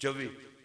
24.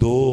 2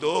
2